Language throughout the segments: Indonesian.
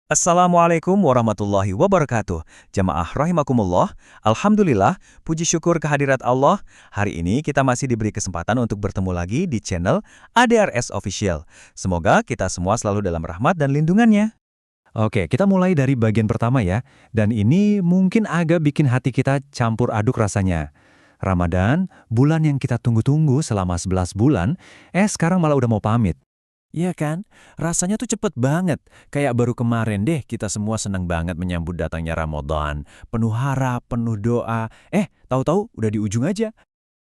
Assalamualaikum warahmatullahi wabarakatuh. Jamaah rahimakumullah. Alhamdulillah, puji syukur kehadirat Allah. Hari ini kita masih diberi kesempatan untuk bertemu lagi di channel ADRS Official. Semoga kita semua selalu dalam rahmat dan lindungannya. Oke, kita mulai dari bagian pertama ya. Dan ini mungkin agak bikin hati kita campur aduk rasanya. Ramadan, bulan yang kita tunggu-tunggu selama 11 bulan, sekarang malah udah mau pamit. Iya kan? Rasanya tuh cepet banget. Kayak baru kemarin deh kita semua seneng banget menyambut datangnya Ramadan. Penuh harap, penuh doa. Tahu-tahu udah di ujung aja.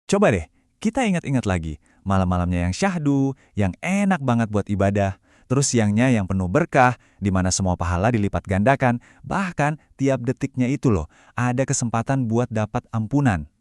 Coba deh, kita ingat-ingat lagi. Malam-malamnya yang syahdu, yang enak banget buat ibadah. Terus siangnya yang penuh berkah, di mana semua pahala dilipat gandakan. Bahkan tiap detiknya itu loh, ada kesempatan buat dapat ampunan.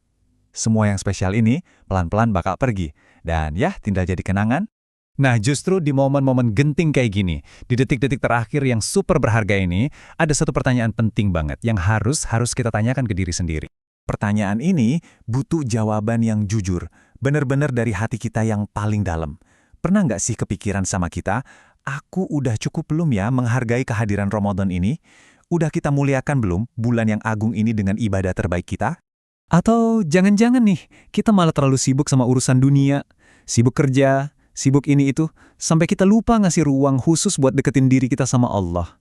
Semua yang spesial ini pelan-pelan bakal pergi. Dan ya, tinggal jadi kenangan. Nah, justru di momen-momen genting kayak gini, di detik-detik terakhir yang super berharga ini, ada satu pertanyaan penting banget yang harus kita tanyakan ke diri sendiri. Pertanyaan ini butuh jawaban yang jujur, benar-benar dari hati kita yang paling dalam. Pernah nggak sih kepikiran sama kita, aku udah cukup belum ya menghargai kehadiran Ramadan ini? Udah kita muliakan belum bulan yang agung ini dengan ibadah terbaik kita? Atau jangan-jangan nih, kita malah terlalu sibuk sama urusan dunia, sibuk kerja, sibuk ini itu, sampai kita lupa ngasih ruang khusus buat deketin diri kita sama Allah.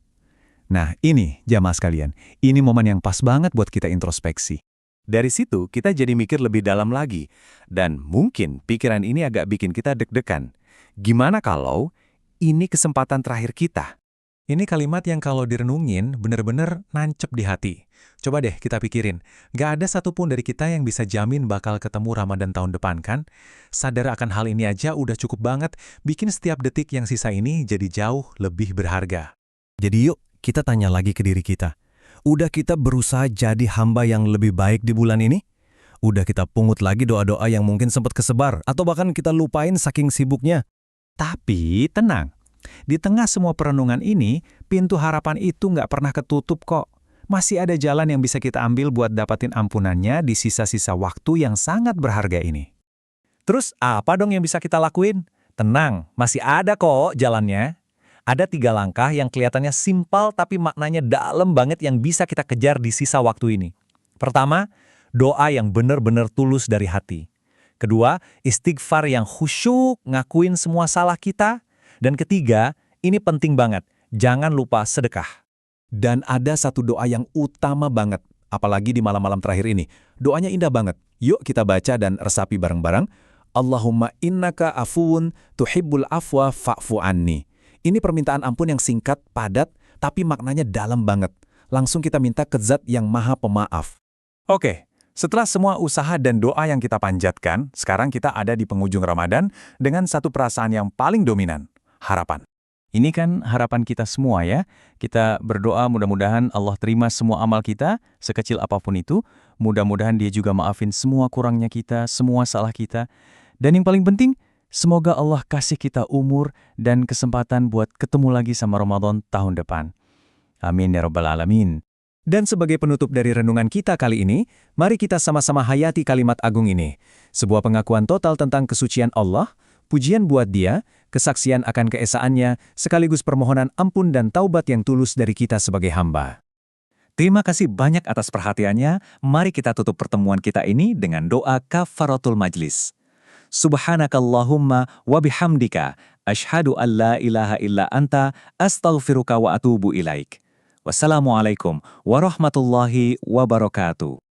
Nah, ini jamaah sekalian, ini momen yang pas banget buat kita introspeksi. Dari situ, kita jadi mikir lebih dalam lagi. Dan mungkin pikiran ini agak bikin kita deg-degan. Gimana kalau ini kesempatan terakhir kita? Ini kalimat yang kalau direnungin bener-bener nancep di hati. Coba deh kita pikirin, gak ada satupun dari kita yang bisa jamin bakal ketemu Ramadan tahun depan kan? Sadar akan hal ini aja udah cukup banget, bikin setiap detik yang sisa ini jadi jauh lebih berharga. Jadi yuk kita tanya lagi ke diri kita. Udah kita berusaha jadi hamba yang lebih baik di bulan ini? Udah kita pungut lagi doa-doa yang mungkin sempat kesebar? Atau bahkan kita lupain saking sibuknya? Tapi tenang, di tengah semua perenungan ini, pintu harapan itu nggak pernah ketutup kok. Masih ada jalan yang bisa kita ambil buat dapatin ampunannya di sisa-sisa waktu yang sangat berharga ini. Terus apa dong yang bisa kita lakuin? Tenang, masih ada kok jalannya. Ada 3 langkah yang kelihatannya simpel tapi maknanya dalam banget yang bisa kita kejar di sisa waktu ini. Pertama, doa yang benar-benar tulus dari hati. Kedua, istighfar yang khusyuk ngakuin semua salah kita. Dan ketiga, ini penting banget, jangan lupa sedekah. Dan ada satu doa yang utama banget, apalagi di malam-malam terakhir ini. Doanya indah banget. Yuk kita baca dan resapi bareng-bareng. Allahumma innaka afuun tuhibbul afwa fa'fu anni. Ini permintaan ampun yang singkat, padat, tapi maknanya dalam banget. Langsung kita minta ke Zat yang Maha Pemaaf. Oke, setelah semua usaha dan doa yang kita panjatkan, sekarang kita ada di penghujung Ramadan dengan satu perasaan yang paling dominan, harapan. Ini kan harapan kita semua ya. Kita berdoa mudah-mudahan Allah terima semua amal kita, sekecil apapun itu. Mudah-mudahan Dia juga maafin semua kurangnya kita, semua salah kita. Dan yang paling penting, semoga Allah kasih kita umur dan kesempatan buat ketemu lagi sama Ramadan tahun depan. Amin ya rabbal alamin. Dan sebagai penutup dari renungan kita kali ini, mari kita sama-sama hayati kalimat agung ini. Sebuah pengakuan total tentang kesucian Allah, pujian buat Dia, kesaksian akan keesaannya, sekaligus permohonan ampun dan taubat yang tulus dari kita sebagai hamba. Terima kasih banyak atas perhatiannya. Mari kita tutup pertemuan kita ini dengan doa kafaratul majlis. Subhanakallahumma wa bihamdika, asyhadu an la ilaha illa anta, astaghfiruka wa atubu ilaik. Wassalamualaikum warahmatullahi wabarakatuh.